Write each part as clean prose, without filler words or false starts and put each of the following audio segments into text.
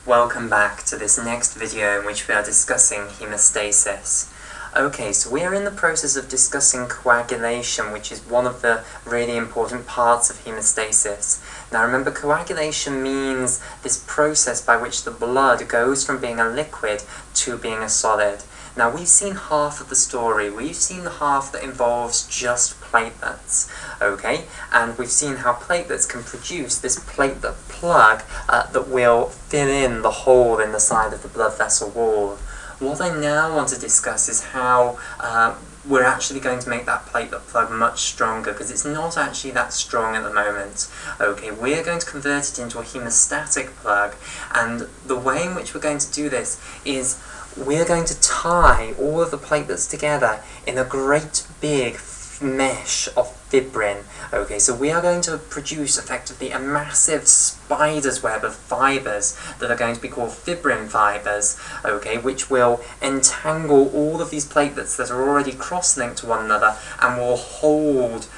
Welcome back to this next video in which we are discussing haemostasis. Okay, so we are in the process of discussing coagulation, which is one of the really important parts of haemostasis. Now remember, coagulation means this process by which the blood goes from being a liquid to being a solid. Now we've seen half of the story. We've seen the half that involves just platelets, okay? And we've seen how platelets can produce this platelet plug that will fill in the hole in the side of the blood vessel wall. What I now want to discuss is how we're actually going to make that platelet plug much stronger, because it's not actually that strong at the moment. Okay, we're going to convert it into a hemostatic plug, and the way in which we're going to do this is we're going to tie all of the platelets together in a great big mesh of fibrin. Okay, so we are going to produce effectively a massive spider's web of fibres that are going to be called fibrin fibres, okay, which will entangle all of these platelets that are already cross-linked to one another and will hold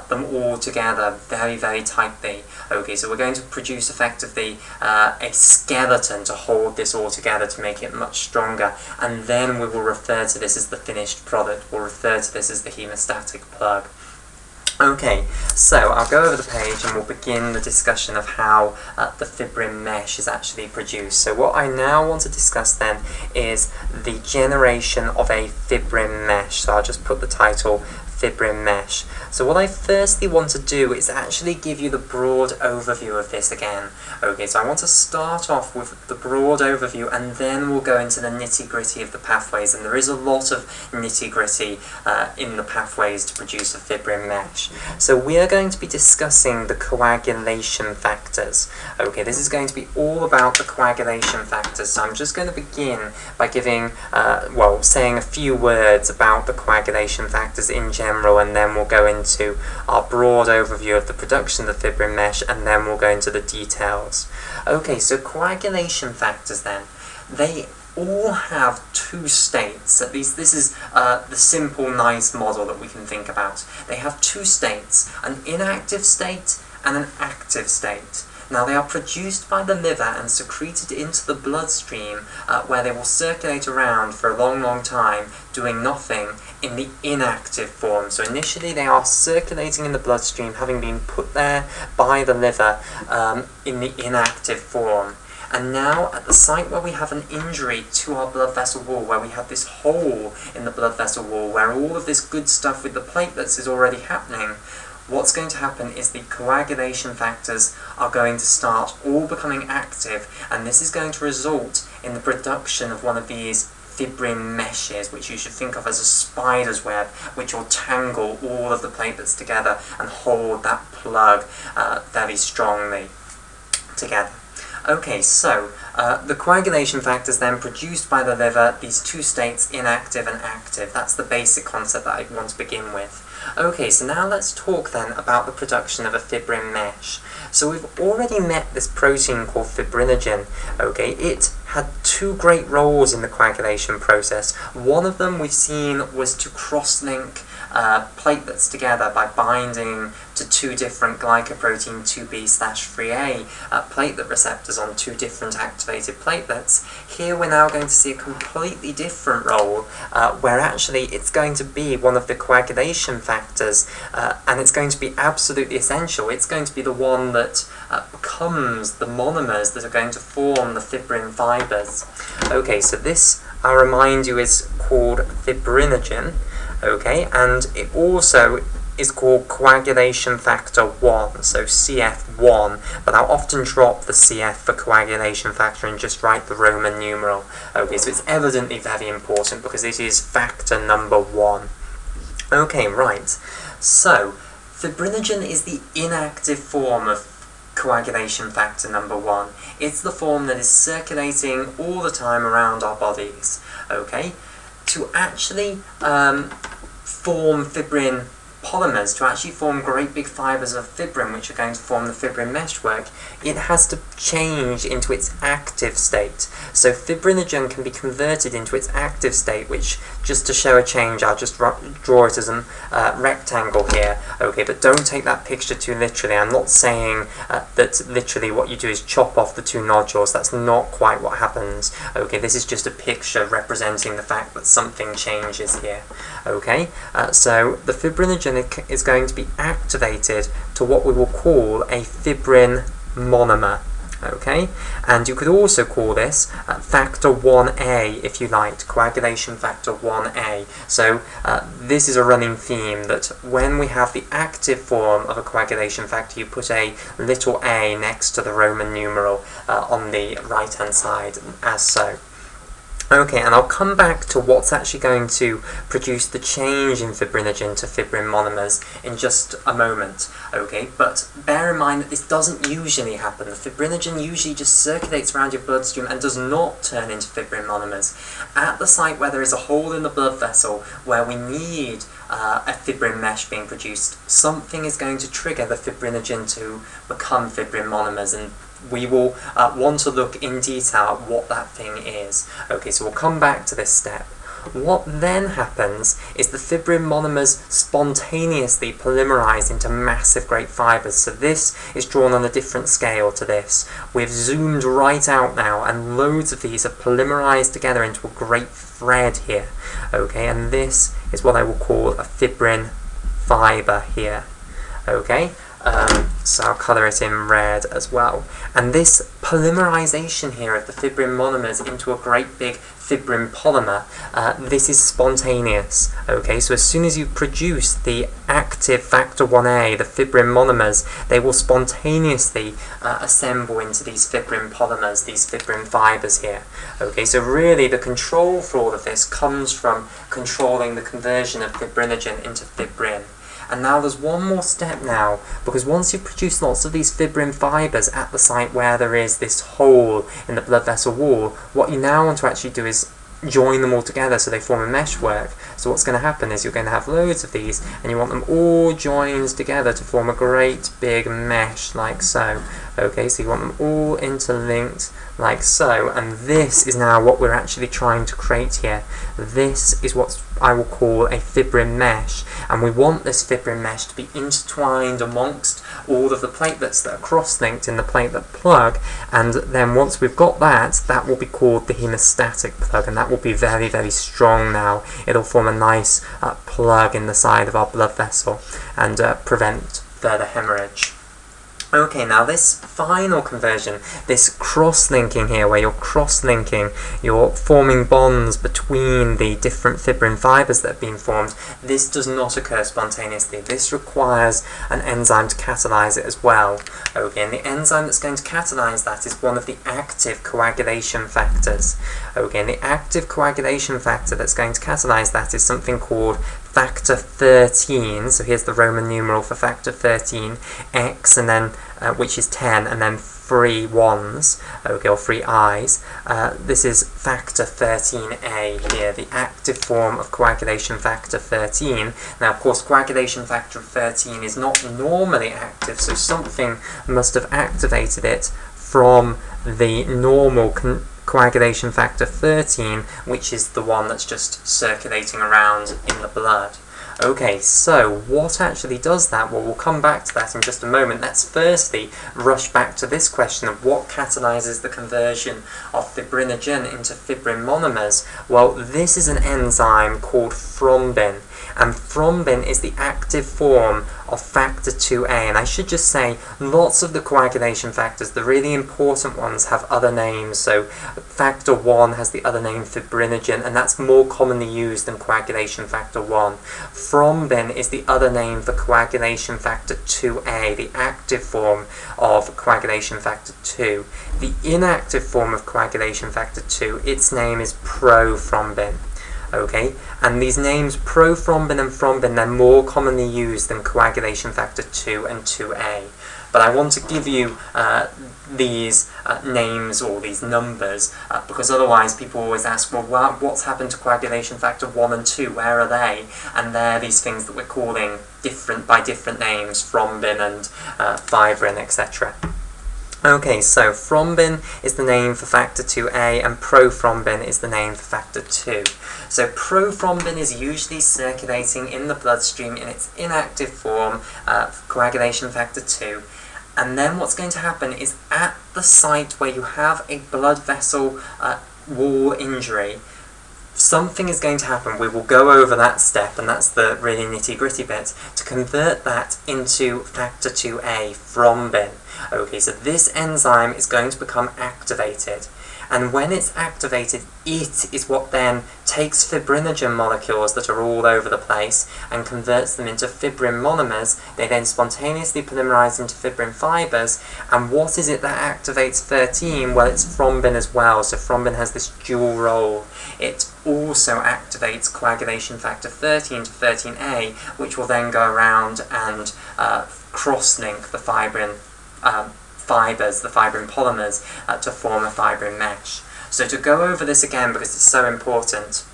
them all together very, very tightly. Okay, so we're going to produce effectively a skeleton to hold this all together to make it much stronger, and then we will refer to this as the finished product. We'll refer to this as the hemostatic plug. Okay, so I'll go over the page and we'll begin the discussion of how the fibrin mesh is actually produced. So what I now want to discuss then is the generation of a fibrin mesh. So I'll just put the title Fibrin Mesh. So what I firstly want to do is actually give you the broad overview of this again. Okay, so I want to start off with the broad overview and then we'll go into the nitty-gritty of the pathways, and there is a lot of nitty-gritty in the pathways to produce a fibrin mesh. So we are going to be discussing the coagulation factors. Okay, this is going to be all about the coagulation factors, so I'm just going to begin by giving, saying a few words about the coagulation factors in general, and then we'll go into our broad overview of the production of the fibrin mesh, and then we'll go into the details. Okay, so coagulation factors then, they all have two states. At least this is the simple, nice model that we can think about. They have two states, an inactive state and an active state. Now they are produced by the liver and secreted into the bloodstream where they will circulate around for a long, long time doing nothing in the inactive form. So initially they are circulating in the bloodstream, having been put there by the liver in the inactive form. And now at the site where we have an injury to our blood vessel wall, where we have this hole in the blood vessel wall where all of this good stuff with the platelets is already happening, what's going to happen is the coagulation factors are going to start all becoming active, and this is going to result in the production of one of these fibrin meshes, which you should think of as a spider's web, which will tangle all of the platelets together and hold that plug very strongly together. Okay, so the coagulation factors then produced by the liver, these two states, inactive and active. That's the basic concept that I want to begin with. Okay, so now let's talk then about the production of a fibrin mesh. So we've already met this protein called fibrinogen. Okay, it had two great roles in the coagulation process. One of them we've seen was to cross-link platelets together by binding to two different glycoprotein 2b/3a platelet receptors on two different activated platelets. Here we're now going to see a completely different role where actually it's going to be one of the coagulation factors, and it's going to be absolutely essential. It's going to be the one that becomes the monomers that are going to form the fibrin fibers. Okay, so this, I remind you, is called fibrinogen. Okay, and it also is called coagulation factor 1, so CF1, but I'll often drop the CF for coagulation factor and just write the Roman numeral. Okay, so it's evidently very important because it is factor number 1. Okay, right, so fibrinogen is the inactive form of coagulation factor number 1. It's the form that is circulating all the time around our bodies. Okay, to actually form fibrin polymers to actually form great big fibres of fibrin, which are going to form the fibrin meshwork, it has to change into its active state. So fibrinogen can be converted into its active state, which, just to show a change, I'll just draw it as a rectangle here. Okay, but don't take that picture too literally. I'm not saying that literally what you do is chop off the two nodules. That's not quite what happens. Okay, this is just a picture representing the fact that something changes here. Okay, so the fibrinogen is going to be activated to what we will call a fibrin monomer. Okay, and you could also call this factor 1A, if you liked, coagulation factor 1A. So this is a running theme, that when we have the active form of a coagulation factor, you put a little a next to the Roman numeral on the right hand side, as so. Okay, and I'll come back to what's actually going to produce the change in fibrinogen to fibrin monomers in just a moment. Okay, but bear in mind that this doesn't usually happen. The fibrinogen usually just circulates around your bloodstream and does not turn into fibrin monomers. At the site where there is a hole in the blood vessel where we need a fibrin mesh being produced, something is going to trigger the fibrinogen to become fibrin monomers, and we will want to look in detail at what that thing is. Okay, so we'll come back to this step. What then happens is the fibrin monomers spontaneously polymerize into massive great fibres. So this is drawn on a different scale to this. We've zoomed right out now, and loads of these are polymerized together into a great thread here. Okay, and this is what I will call a fibrin fibre here. Okay, so I'll colour it in red as well. And this polymerization here of the fibrin monomers into a great big fibrin polymer, this is spontaneous. Okay, so as soon as you produce the active factor 1A, the fibrin monomers, they will spontaneously assemble into these fibrin polymers, these fibrin fibres here. Okay, so really the control for all of this comes from controlling the conversion of fibrinogen into fibrin. And now there's one more step now, because once you've produced lots of these fibrin fibres at the site where there is this hole in the blood vessel wall, what you now want to actually do is join them all together so they form a meshwork. So what's going to happen is you're going to have loads of these, and you want them all joined together to form a great big mesh like so. Okay, so you want them all interlinked like so, and this is now what we're actually trying to create here. This is what I will call a fibrin mesh, and we want this fibrin mesh to be intertwined amongst all of the platelets that are cross-linked in the platelet plug, and then once we've got that, that will be called the hemostatic plug, and that will be very, very strong now. It'll form a nice plug in the side of our blood vessel and prevent further hemorrhage. Okay, now this final conversion, this cross-linking here, where you're cross-linking, you're forming bonds between the different fibrin fibres that have been formed, this does not occur spontaneously. This requires an enzyme to catalyse it as well. Okay, and the enzyme that's going to catalyse that is one of the active coagulation factors. Okay, and the active coagulation factor that's going to catalyse that is something called factor 13, so here's the Roman numeral for factor 13, X, and then which is 10, and then 3 ones, okay, or 3 I's. This is factor 13A here, the active form of coagulation factor 13. Now, of course, coagulation factor 13 is not normally active, so something must have activated it from the normal coagulation factor 13, which is the one that's just circulating around in the blood. Okay, so what actually does that? Well, we'll come back to that in just a moment. Let's firstly rush back to this question of what catalyzes the conversion of fibrinogen into fibrin monomers. Well, this is an enzyme called thrombin, and thrombin is the active form of factor 2A, and I should just say lots of the coagulation factors, the really important ones, have other names. So factor 1 has the other name fibrinogen, and that's more commonly used than coagulation factor 1. Thrombin is the other name for coagulation factor 2A, the active form of coagulation factor 2. The inactive form of coagulation factor 2, its name is prothrombin. Okay, and these names prothrombin and thrombin, they're more commonly used than coagulation factor 2 and 2A. but I want to give you these names or these numbers because otherwise people always ask, well, what's happened to coagulation factor 1 and 2? Where are they? And they're these things that we're calling by different names, thrombin and fibrin, etc. Okay, so thrombin is the name for factor 2A and prothrombin is the name for factor 2. So prothrombin is usually circulating in the bloodstream in its inactive form, coagulation factor 2. And then what's going to happen is at the site where you have a blood vessel wall injury, something is going to happen. We will go over that step, and that's the really nitty-gritty bit, to convert that into factor 2A, thrombin. Okay, so this enzyme is going to become activated, and when it's activated, it is what then takes fibrinogen molecules that are all over the place and converts them into fibrin monomers. They then spontaneously polymerize into fibrin fibers, and what is it that activates 13? Well, it's thrombin as well, so thrombin has this dual role. It also activates coagulation factor 13 to 13A, which will then go around and cross-link the fibrin fibers, the fibrin polymers, to form a fibrin mesh. So to go over this again, because it's so important,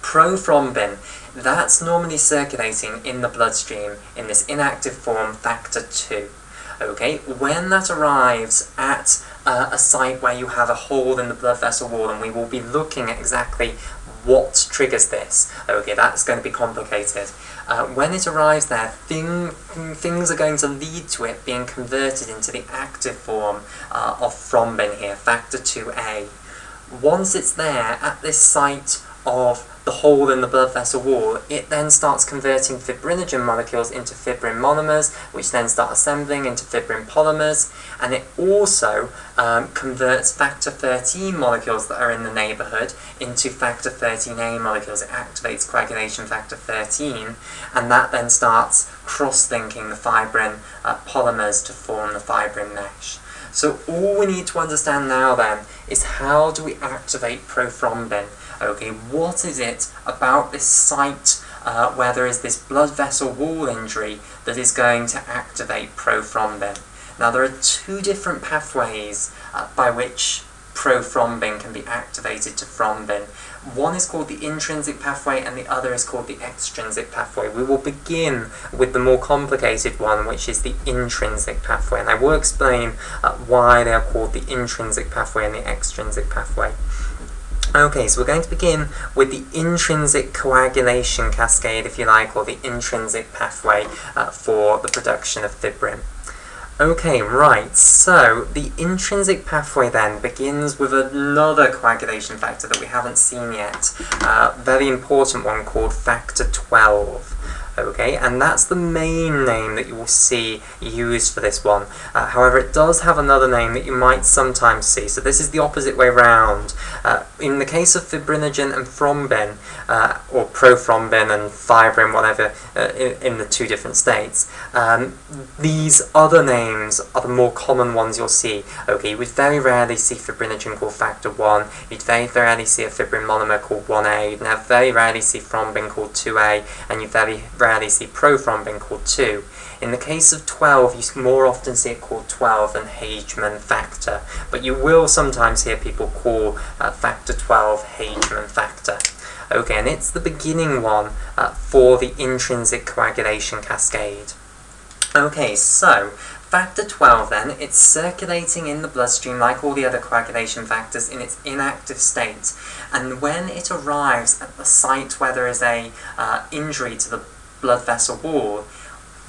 prothrombin, that's normally circulating in the bloodstream in this inactive form, factor 2. Okay, when that arrives at a site where you have a hole in the blood vessel wall, and we will be looking at exactly what triggers this. Okay, that's going to be complicated. When it arrives there, things are going to lead to it being converted into the active form of thrombin here, factor 2A. Once it's there, at this site of the hole in the blood vessel wall, it then starts converting fibrinogen molecules into fibrin monomers, which then start assembling into fibrin polymers, and it also converts factor 13 molecules that are in the neighbourhood into factor 13A molecules. It activates coagulation factor 13, and that then starts cross-linking the fibrin polymers to form the fibrin mesh. So all we need to understand now then is how do we activate prothrombin? Okay, what is it about this site where there is this blood vessel wall injury that is going to activate prothrombin? Now there are two different pathways by which prothrombin can be activated to thrombin. One is called the intrinsic pathway and the other is called the extrinsic pathway. We will begin with the more complicated one, which is the intrinsic pathway, and I will explain why they are called the intrinsic pathway and the extrinsic pathway. Okay, so we're going to begin with the intrinsic coagulation cascade, if you like, or the intrinsic pathway for the production of fibrin. Okay, right, so the intrinsic pathway then begins with another coagulation factor that we haven't seen yet, very important one called factor 12. Okay, and that's the main name that you will see used for this one. However, it does have another name that you might sometimes see, so this is the opposite way round. In the case of fibrinogen and thrombin, or prothrombin and fibrin, whatever, in the two different states, these other names are the more common ones you'll see. Okay, you would very rarely see fibrinogen called factor 1, you'd very rarely see a fibrin monomer called 1A, you'd very rarely see thrombin called 2A, and you very rarely see prothrombin called 2. In the case of 12, you more often see it called 12 than Haemostasis factor, but you will sometimes hear people call factor 12 Haemostasis factor. Okay, and it's the beginning one for the intrinsic coagulation cascade. Okay, so factor 12 then, it's circulating in the bloodstream like all the other coagulation factors in its inactive state, and when it arrives at the site where there is a injury to the blood vessel wall,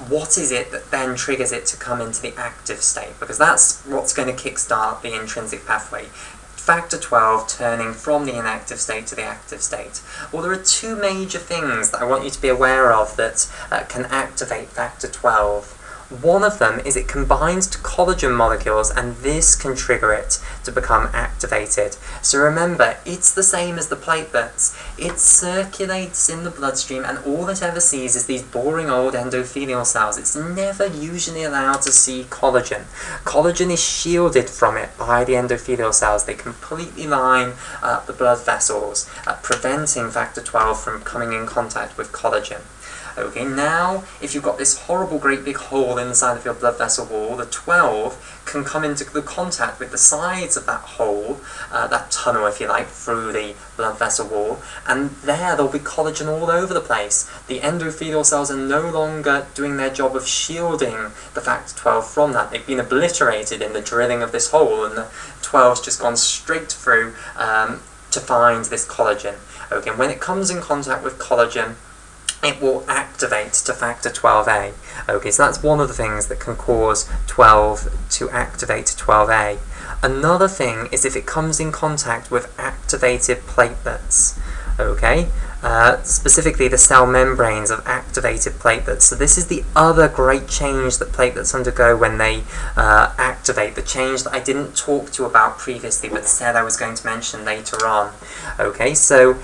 what is it that then triggers it to come into the active state? Because that's what's going to kickstart the intrinsic pathway. Factor 12 turning from the inactive state to the active state. Well, there are two major things that I want you to be aware of that can activate factor 12. One of them is it combines to collagen molecules, and this can trigger it to become activated. So remember, it's the same as the platelets. It circulates in the bloodstream, and all it ever sees is these boring old endothelial cells. It's never usually allowed to see collagen. Collagen is shielded from it by the endothelial cells. They completely line the blood vessels, preventing factor 12 from coming in contact with collagen. Okay, now if you've got this horrible great big hole in the side of your blood vessel wall, the 12 can come into the contact with the sides of that hole, that tunnel if you like, through the blood vessel wall, and there'll be collagen all over the place. The endothelial cells are no longer doing their job of shielding the factor 12 from that. They've been obliterated in the drilling of this hole, and the 12's just gone straight through to find this collagen. Okay, and when it comes in contact with collagen, it will activate to factor 12A. Okay, so that's one of the things that can cause 12 to activate to 12A. Another thing is if it comes in contact with activated platelets. Okay, specifically the cell membranes of activated platelets. So this is the other great change that platelets undergo when they activate, the change that I didn't talk to you about previously but said I was going to mention later on. Okay, so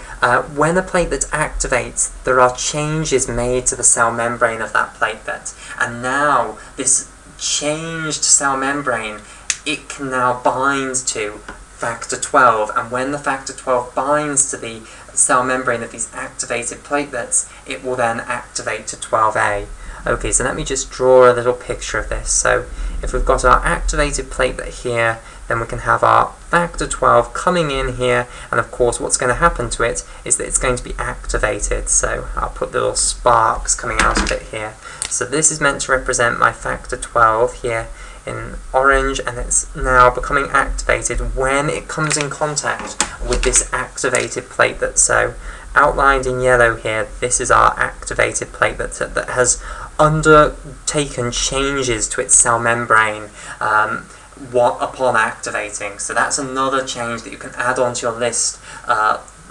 when a platelet activates, there are changes made to the cell membrane of that platelet, and now this changed cell membrane, it can now bind to factor 12, and when the factor 12 binds to the cell membrane of these activated platelets, it will then activate to 12A. Okay, so let me just draw a little picture of this. So if we've got our activated platelet here, then we can have our factor 12 coming in here, and of course what's going to happen to it is that it's going to be activated. So I'll put little sparks coming out of it here. So this is meant to represent my factor 12 here in orange, and it's now becoming activated when it comes in contact with this activated platelet. So outlined in yellow here, this is our activated platelet that has undertaken changes to its cell membrane upon activating. So that's another change that you can add onto your list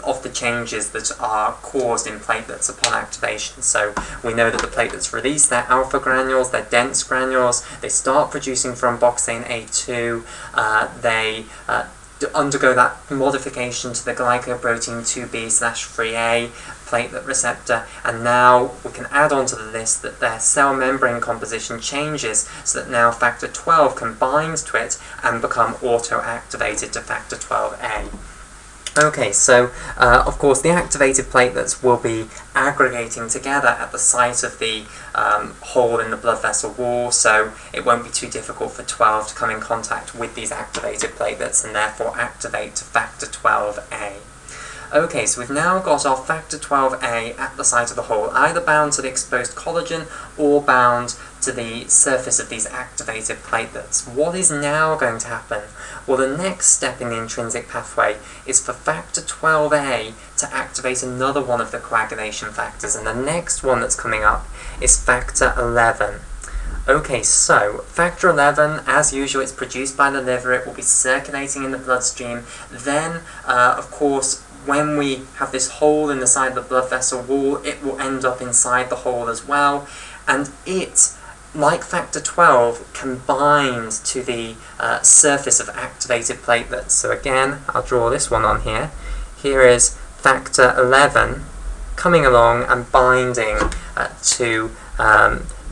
of the changes that are caused in platelets upon activation. So we know that the platelets release their alpha granules, their dense granules, they start producing thromboxane A2, they undergo that modification to the glycoprotein 2B/3A platelet receptor, and now we can add on to the list that their cell membrane composition changes so that now factor 12 can bind to it and become auto-activated to factor 12A. Okay, so of course the activated platelets will be aggregating together at the site of the hole in the blood vessel wall, so it won't be too difficult for 12 to come in contact with these activated platelets and therefore activate to factor 12A. Okay, so we've now got our factor 12A at the site of the hole, either bound to the exposed collagen or bound to the surface of these activated platelets. What is now going to happen? Well, the next step in the intrinsic pathway is for factor 12A to activate another one of the coagulation factors, and the next one that's coming up is factor 11. Okay, so factor 11, as usual, it's produced by the liver, it will be circulating in the bloodstream. Then, of course, when we have this hole in the side of the blood vessel wall, it will end up inside the hole as well, and it, like factor 12, can bind to the surface of activated platelets. So again, I'll draw this one on here. Here is factor 11 coming along and binding to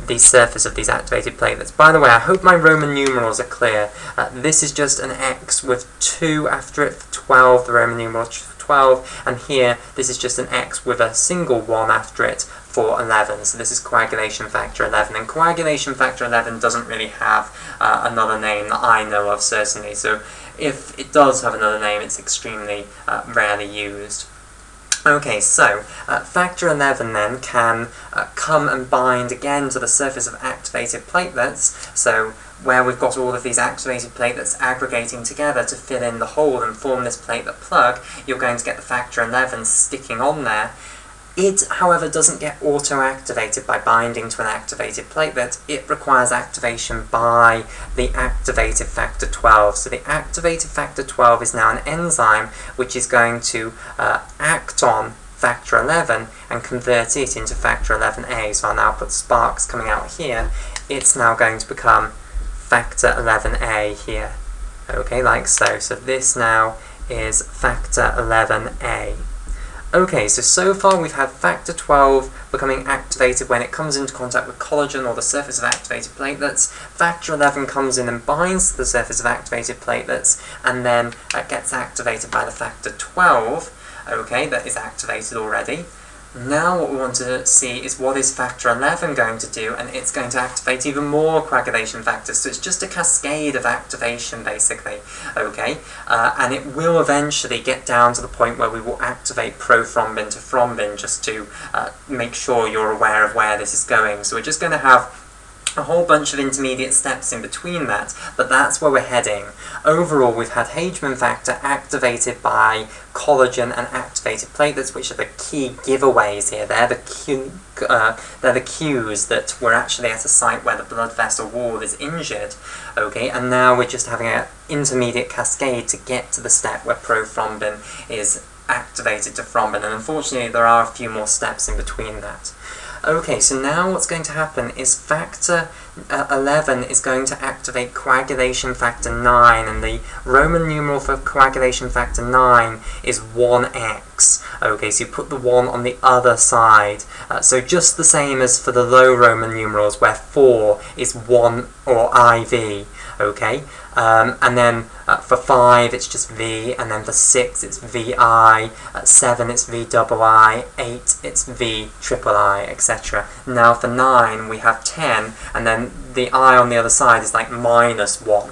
the surface of these activated platelets. By the way, I hope my Roman numerals are clear. This is just an X with 2 after it for 12, the Roman numeral 12, and here this is just an X with a single 1 after it for 11. So this is coagulation factor 11, and coagulation factor 11 doesn't really have another name that I know of, certainly. So if it does have another name, it's extremely rarely used. Okay, so factor 11 then can come and bind again to the surface of activated platelets, so where we've got all of these activated platelets aggregating together to fill in the hole and form this platelet plug, you're going to get the factor 11 sticking on there. It, however, doesn't get auto-activated by binding to an activated platelet. It requires activation by the activated factor 12. So the activated factor 12 is now an enzyme which is going to act on factor 11 and convert it into factor 11A. So I'll now put sparks coming out here. It's now going to become factor 11A here. Okay, like so. So this now is factor 11A. Okay, so far we've had factor 12 becoming activated when it comes into contact with collagen or the surface of activated platelets. Factor 11 comes in and binds to the surface of activated platelets, and then gets activated by the factor 12, okay, that is activated already. Now what we want to see is what is factor 11 going to do, and it's going to activate even more coagulation factors. So it's just a cascade of activation, basically, okay? And it will eventually get down to the point where we will activate prothrombin to thrombin, just to make sure you're aware of where this is going. So we're just going to have a whole bunch of intermediate steps in between that, but that's where we're heading. Overall, we've had Haemostasis factor activated by collagen and activated platelets, which are the key giveaways here. They're the cues that we're actually at a site where the blood vessel wall is injured. Okay, and now we're just having an intermediate cascade to get to the step where prothrombin is activated to thrombin, and unfortunately there are a few more steps in between that. Okay, so now what's going to happen is factor 11 is going to activate coagulation factor 9, and the Roman numeral for coagulation factor 9 is 1x. Okay, so you put the 1 on the other side. So just the same as for the low Roman numerals, where 4 is 1 or IV. Okay, and then for 5 it's just V, and then for 6 it's VI, 7 it's VII, 8 it's VIII, etc. Now for 9 we have 10, and then the I on the other side is like -1.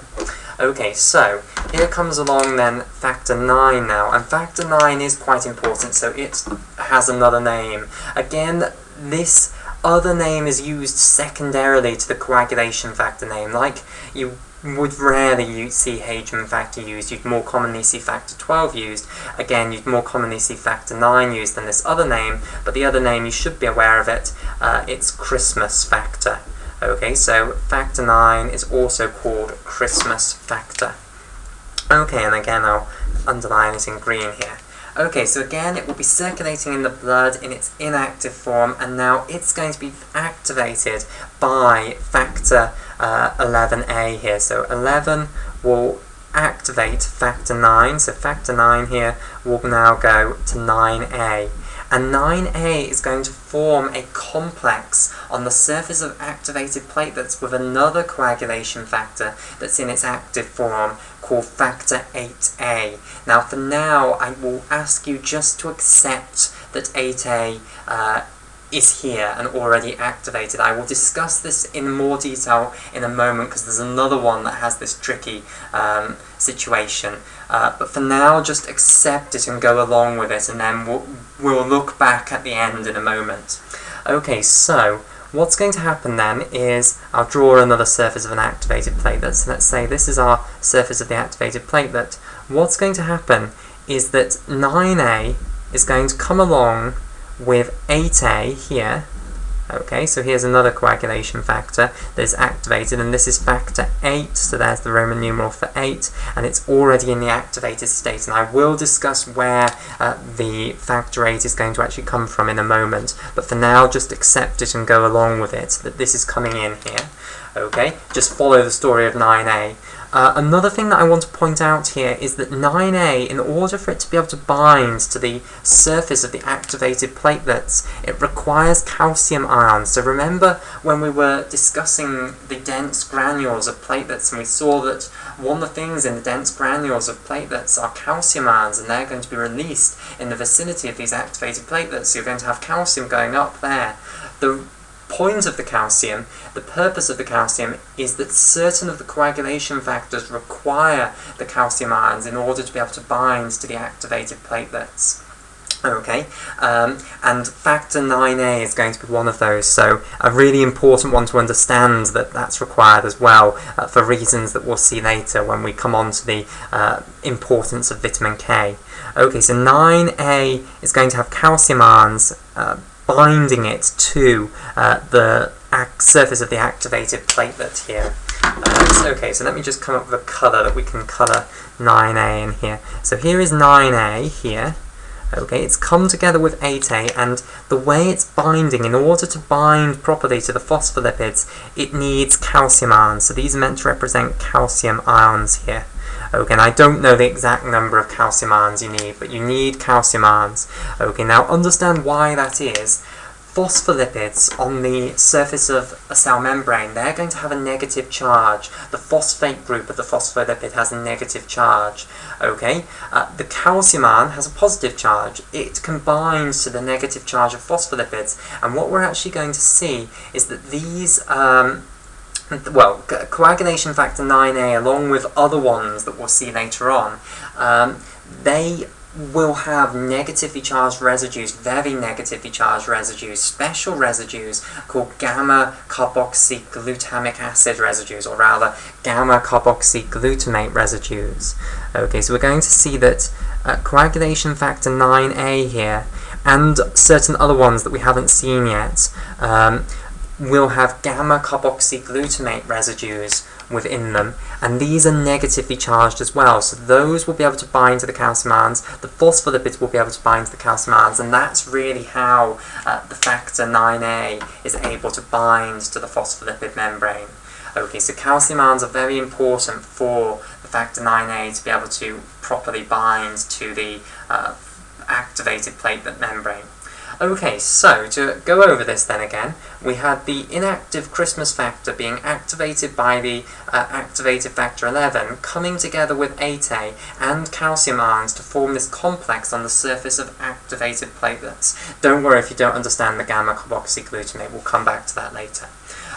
Okay, so here comes along then factor 9 now, and factor 9 is quite important, so it has another name. Again, this other name is used secondarily to the coagulation factor name. Like you would rarely see Haemostasis factor used, you'd more commonly see factor 12 used. Again, you'd more commonly see factor 9 used than this other name, but the other name, you should be aware of it, it's Christmas factor. Okay, so factor 9 is also called Christmas factor. Okay, and again I'll underline it in green here. Okay, so again it will be circulating in the blood in its inactive form, and now it's going to be activated by factor 11A here. So 11 will activate factor 9, so factor 9 here will now go to 9A. And 9A is going to form a complex on the surface of activated platelets with another coagulation factor that's in its active form called factor 8A. Now for now, I will ask you just to accept that 8A is here and already activated. I will discuss this in more detail in a moment, because there's another one that has this tricky situation. But for now, just accept it and go along with it, and then we'll look back at the end in a moment. Okay, so what's going to happen then is I'll draw another surface of an activated platelet. So let's say this is our surface of the activated platelet. What's going to happen is that 9A is going to come along with 8A here. Okay, so here's another coagulation factor that's activated, and this is factor 8, so there's the Roman numeral for 8, and it's already in the activated state, and I will discuss where the factor 8 is going to actually come from in a moment, but for now just accept it and go along with it, that this is coming in here. Okay, just follow the story of 9A. Another thing that I want to point out here is that 9A, in order for it to be able to bind to the surface of the activated platelets, it requires calcium ions. So remember when we were discussing the dense granules of platelets, and we saw that one of the things in the dense granules of platelets are calcium ions, and they're going to be released in the vicinity of these activated platelets, so you're going to have calcium going up there. The point of the calcium, the purpose of the calcium, is that certain of the coagulation factors require the calcium ions in order to be able to bind to the activated platelets. Okay, and factor 9A is going to be one of those, so a really important one to understand that that's required as well, for reasons that we'll see later when we come on to the importance of vitamin K. Okay, so 9A is going to have calcium ions binding it to the surface of the activated platelet here. Okay, so let me just come up with a colour that we can colour 9A in here. So here is 9A here. Okay, it's come together with 8A, and the way it's binding, in order to bind properly to the phospholipids, it needs calcium ions. So these are meant to represent calcium ions here. Okay, and I don't know the exact number of calcium ions you need, but you need calcium ions. Okay, now understand why that is. phospholipids on the surface of a cell membrane, they're going to have a negative charge. The phosphate group of the phospholipid has a negative charge. Okay, the calcium ion has a positive charge. It combines to the negative charge of phospholipids, and what we're actually going to see is that these coagulation factor 9A, along with other ones that we'll see later on, they will have negatively charged residues, very negatively charged residues, special residues called gamma-carboxyglutamic acid residues, or rather gamma-carboxyglutamate residues. Okay, so we're going to see that coagulation factor 9A here, and certain other ones that we haven't seen yet, will have gamma-carboxyglutamate residues within them, and these are negatively charged as well, so those will be able to bind to the calcium ions, the phospholipids will be able to bind to the calcium ions, and that's really how the factor 9A is able to bind to the phospholipid membrane. Okay, so calcium ions are very important for the factor 9A to be able to properly bind to the activated platelet membrane. Okay, so to go over this then again, we had the inactive Christmas factor being activated by the activated factor 11 coming together with 8A and calcium ions to form this complex on the surface of activated platelets. Don't worry if you don't understand the gamma-carboxyglutamate, we'll come back to that later.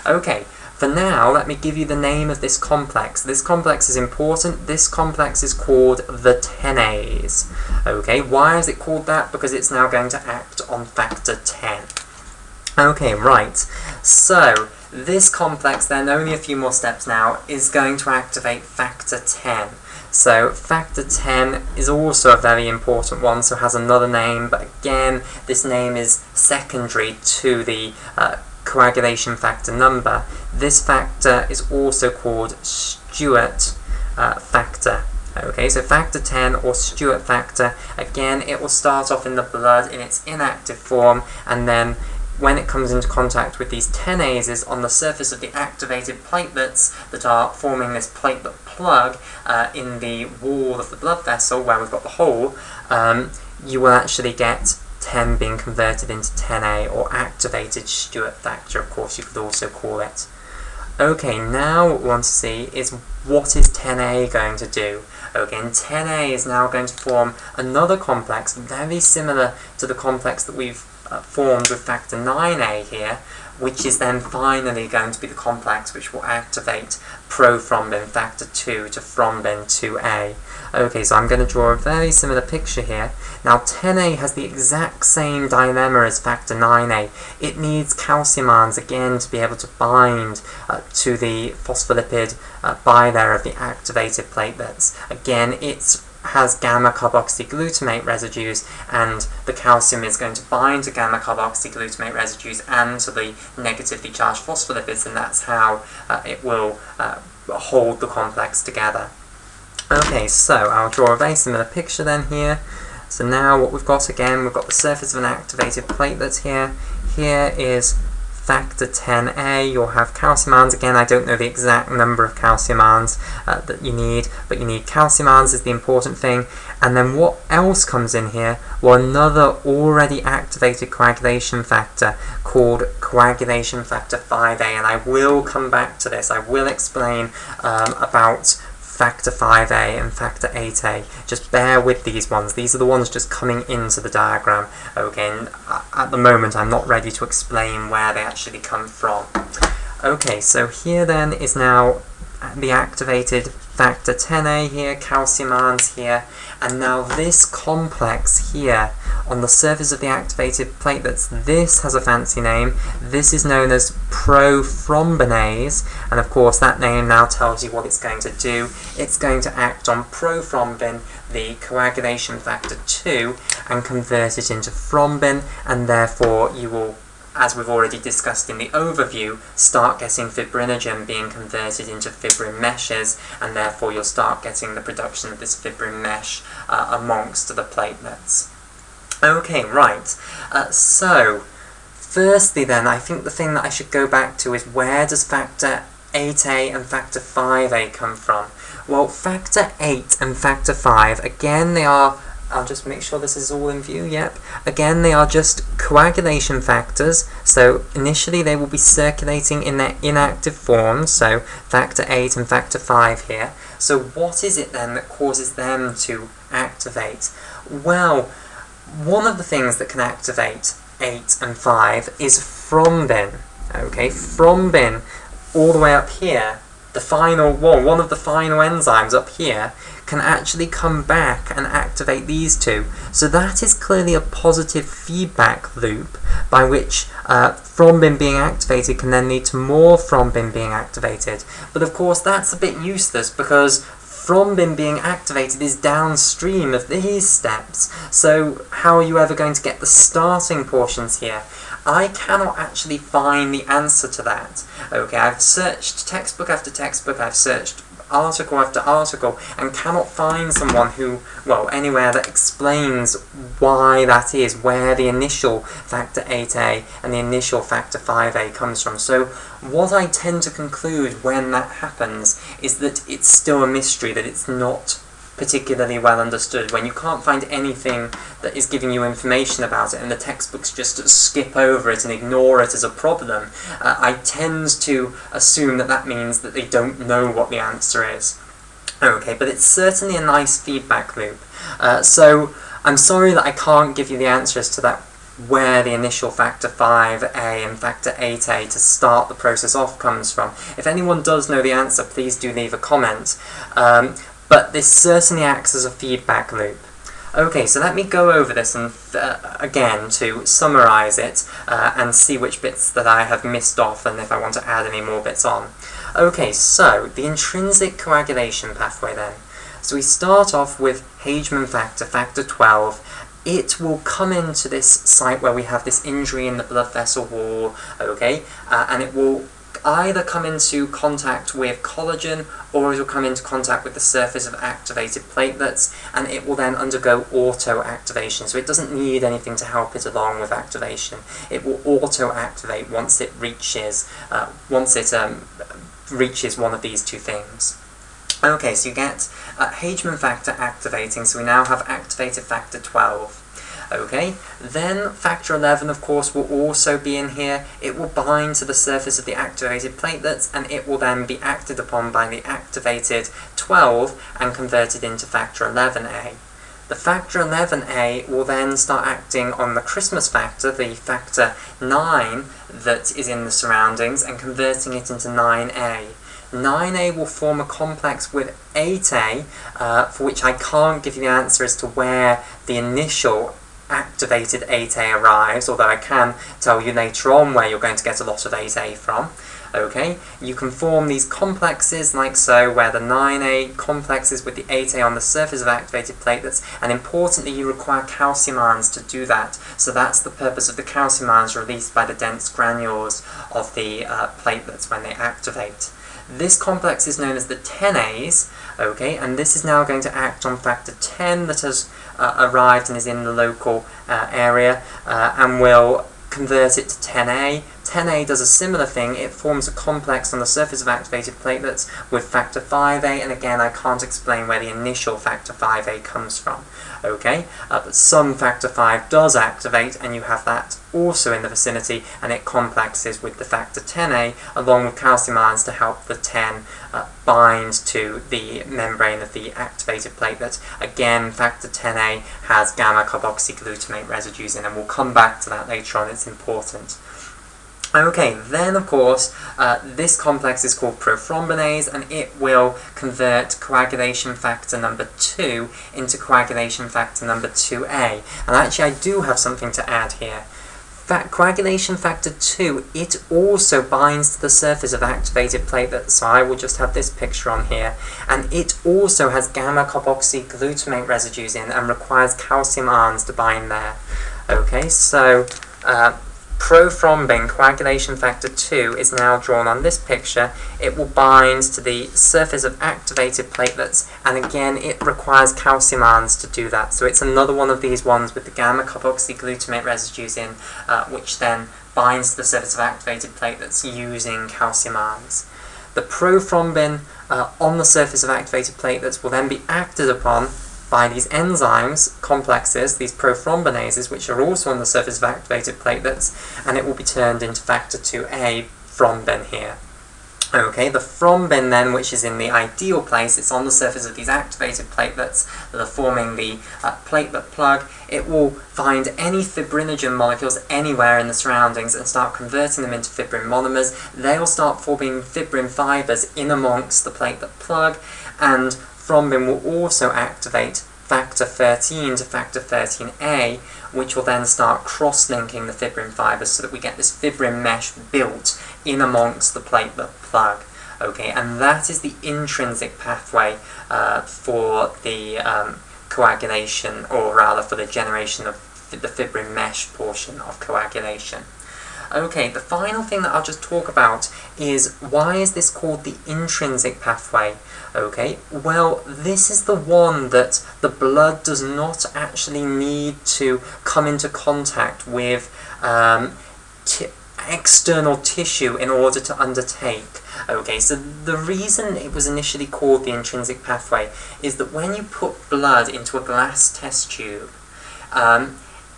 Okay, for now, let me give you the name of this complex. This complex is important. This complex is called the 10As. Okay, why is it called that? Because it's now going to act on factor 10. Okay, right. So, this complex then, only a few more steps now, is going to activate factor 10. So, factor 10 is also a very important one, so has another name, but again, this name is secondary to the coagulation factor number. This factor is also called Stewart factor. Okay, so factor 10 or Stewart factor, again, it will start off in the blood in its inactive form, and then when it comes into contact with these 10ases on the surface of the activated platelets that are forming this platelet plug in the wall of the blood vessel where we've got the hole, you will actually get 10 being converted into 10A, or activated Stewart factor, of course you could also call it. Okay, now what we want to see is what is 10A going to do? Okay, and 10A is now going to form another complex very similar to the complex that we've formed with factor 9A here, which is then finally going to be the complex which will activate prothrombin factor 2 to thrombin 2A. Okay, so I'm going to draw a very similar picture here. Now 10A has the exact same dilemma as factor 9A. It needs calcium ions again to be able to bind to the phospholipid bilayer of the activated platelets. Again, it has gamma-carboxyglutamate residues, and the calcium is going to bind to gamma-carboxyglutamate residues and to the negatively charged phospholipids, and that's how it will hold the complex together. Okay, so I'll draw a very similar picture then here. So now what we've got again, we've got the surface of an activated platelet here. Here is factor 10A, you'll have calcium ions. Again, I don't know the exact number of calcium ions that you need, but you need calcium ions is the important thing. And then what else comes in here? Well, another already activated coagulation factor called coagulation factor 5A, and I will come back to this. I will explain about factor 5A and factor 8A. Just bear with these ones. These are the ones just coming into the diagram. Okay, and at the moment I'm not ready to explain where they actually come from. Okay, so here then is now the activated factor 10A here, calcium ions here, and now this complex here on the surface of the activated platelets, this has a fancy name. This is known as prothrombinase, and of course that name now tells you what it's going to do. It's going to act on prothrombin, the coagulation factor 2, and convert it into thrombin, and therefore you will, as we've already discussed in the overview, start getting fibrinogen being converted into fibrin meshes, and therefore you'll start getting the production of this fibrin mesh amongst the platelets. Okay, right. So, firstly then, I think the thing that I should go back to is where does factor 8A and factor 5A come from? Well, factor 8 and factor 5, again, they are I'll just make sure this is all in view, yep. Again, they are just coagulation factors, so initially they will be circulating in their inactive forms, so factor 8 and factor 5 here. So what is it then that causes them to activate? Well, one of the things that can activate 8 and 5 is thrombin. Okay, thrombin, all the way up here, the final one of the final enzymes up here, can actually come back and activate these two. So that is clearly a positive feedback loop by which thrombin being activated can then lead to more thrombin being activated. But of course that's a bit useless because thrombin being activated is downstream of these steps. So how are you ever going to get the starting portions here? I cannot actually find the answer to that. Okay, I've searched textbook after textbook, I've searched article after article, and cannot find someone who, well, anywhere that explains why that is, where the initial factor 8a and the initial factor 5a comes from. So what I tend to conclude when that happens is that it's still a mystery, that it's not particularly well understood. When you can't find anything that is giving you information about it and the textbooks just skip over it and ignore it as a problem, I tend to assume that that means that they don't know what the answer is. Okay, but it's certainly a nice feedback loop. So I'm sorry that I can't give you the answers to that, where the initial factor 5a and factor 8a to start the process off comes from. If anyone does know the answer, please do leave a comment. But this certainly acts as a feedback loop. Okay, so let me go over this and again to summarise it and see which bits that I have missed off and if I want to add any more bits on. Okay, so the intrinsic coagulation pathway then. So we start off with Haemostasis factor, factor 12. It will come into this site where we have this injury in the blood vessel wall, okay, and it will either come into contact with collagen or it will come into contact with the surface of activated platelets, and it will then undergo auto-activation. So it doesn't need anything to help it along with activation. It will auto-activate once it reaches reaches one of these two things. Okay, so you get Haemostasis factor activating, so we now have activated factor 12. Okay, then factor 11 of course will also be in here. It will bind to the surface of the activated platelets and it will then be acted upon by the activated 12 and converted into factor 11a. The factor 11a will then start acting on the Christmas factor, the factor 9 that is in the surroundings, and converting it into 9a. 9a will form a complex with 8a, for which I can't give you the answer as to where the initial activated 8a arrives, although I can tell you later on where you're going to get a lot of 8a from. Okay, you can form these complexes like so, where the 9a complexes with the 8a on the surface of activated platelets, and importantly you require calcium ions to do that. So that's the purpose of the calcium ions released by the dense granules of the platelets when they activate. This complex is known as the 10As, okay, and this is now going to act on factor 10 that has arrived and is in the local area, and will convert it to 10A. 10A does a similar thing. It forms a complex on the surface of activated platelets with factor 5A, and again I can't explain where the initial factor 5A comes from. Okay, but some factor 5 does activate, and you have that also in the vicinity, and it complexes with the factor 10A along with calcium ions to help the 10 bind to the membrane of the activated platelet. Again, factor 10A has gamma carboxyglutamate residues in, and we'll come back to that later on, it's important. Okay, then of course, this complex is called prothrombinase, and it will convert coagulation factor number 2 into coagulation factor number 2A. And actually I do have something to add here. Coagulation factor 2, it also binds to the surface of activated platelets, so I will just have this picture on here, and it also has gamma carboxyglutamate residues in and requires calcium ions to bind there. Okay, so prothrombin, coagulation factor 2, is now drawn on this picture. It will bind to the surface of activated platelets, and again it requires calcium ions to do that. So it's another one of these ones with the gamma carboxyglutamate residues in, which then binds to the surface of activated platelets using calcium ions. The prothrombin on the surface of activated platelets will then be acted upon by these enzymes, complexes, these prothrombinases, which are also on the surface of activated platelets, and it will be turned into factor 2A thrombin here. Okay, the thrombin then, which is in the ideal place, it's on the surface of these activated platelets that are forming the platelet plug. It will find any fibrinogen molecules anywhere in the surroundings and start converting them into fibrin monomers. They'll start forming fibrin fibers in amongst the platelet plug, and thrombin will also activate factor 13 to factor 13A, which will then start cross-linking the fibrin fibers so that we get this fibrin mesh built in amongst the platelet plug. Okay, and that is the intrinsic pathway for the coagulation, or rather for the generation of the fibrin mesh portion of coagulation. Okay, the final thing that I'll just talk about is, why is this called the intrinsic pathway? Okay, well, this is the one that the blood does not actually need to come into contact with external tissue in order to undertake. Okay, so the reason it was initially called the intrinsic pathway is that when you put blood into a glass test tube,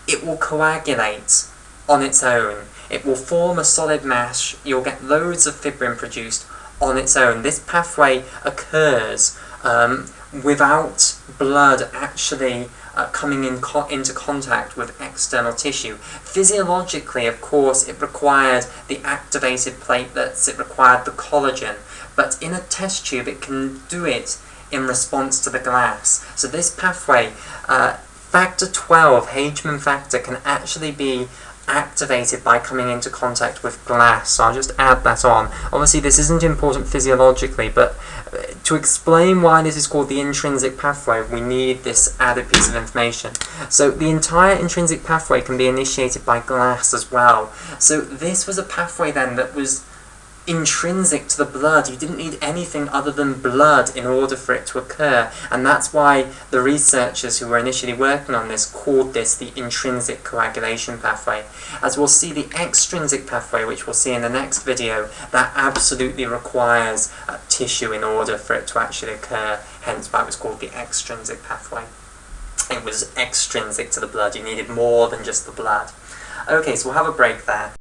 it will coagulate on its own. It will form a solid mass. You'll get loads of fibrin produced on its own. This pathway occurs without blood actually coming into contact with external tissue. Physiologically, of course, it required the activated platelets, it required the collagen, but in a test tube it can do it in response to the glass. So this pathway, factor 12, Haemostasis factor, can actually be activated by coming into contact with glass. So I'll just add that on. Obviously this isn't important physiologically, but to explain why this is called the intrinsic pathway, we need this added piece of information. So the entire intrinsic pathway can be initiated by glass as well. So this was a pathway then that was intrinsic to the blood. You didn't need anything other than blood in order for it to occur, and that's why the researchers who were initially working on this called this the intrinsic coagulation pathway. As we'll see, the extrinsic pathway, which we'll see in the next video, that absolutely requires tissue in order for it to actually occur, hence why it was called the extrinsic pathway. It was extrinsic to the blood. You needed more than just the blood. Okay, so we'll have a break there.